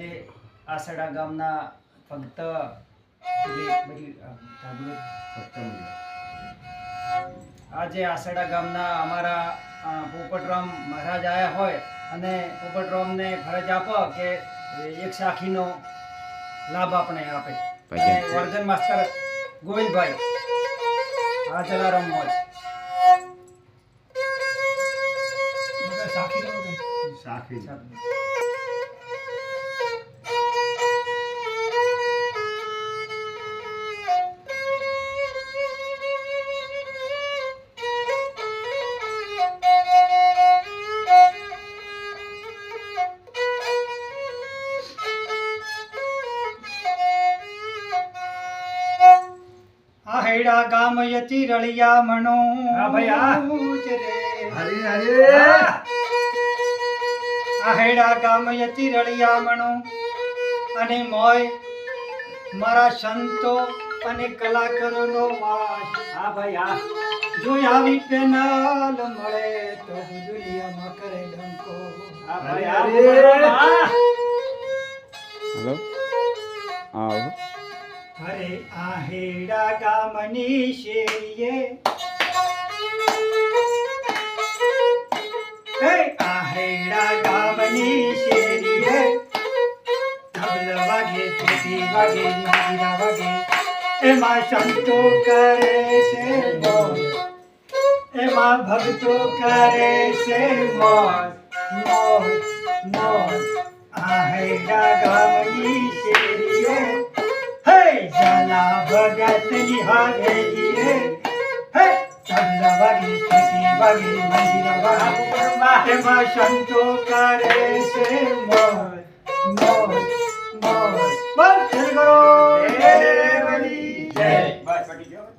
આજે આસડા ગામના ભક્ત આજે આસડા ગામના અમારા પોપટરામ મહારાજ આવ્યા હોય અને પોપટરામને ફરજ આપો કે એક સાખીનો લાભ આપણે આપે વર્ધન માસ્તર ગોવિંદભાઈ આ જલારામ મોજ સાખી આહેડા ગામ યતી રળિયા મણો હા ભાઈ આ હરે હરે આહેડા ગામ યતી રળિયા મણો અને મોય મારા સંતો અને કલાકારોનો વાસ હા ભાઈ આ જો આવી પેનલ મળે તો દુનિયામાં કરે ડંકો હા ભાઈ આ પોપટરામ હેલો આવો અરે આહેડા ગામની શેરીએ હે આહેડા ગામની શેરીએ ધબલ વાગે પેટી વાગે મંજીરા વાગે એમાં સંતો કરે છે મોજ એમાં ભક્તો કરે છે મોજ મોજ મોજ આહેડા ગામની શેરીએ જલા ભગત નિહારેલીએ હે તબલા વાગે પેટી વાગે મંજીરા વાગે એમાં સંતો કરે છે મોજ મોજ મોજ બોલ જય ગુરુ જય બસ પટી ગયો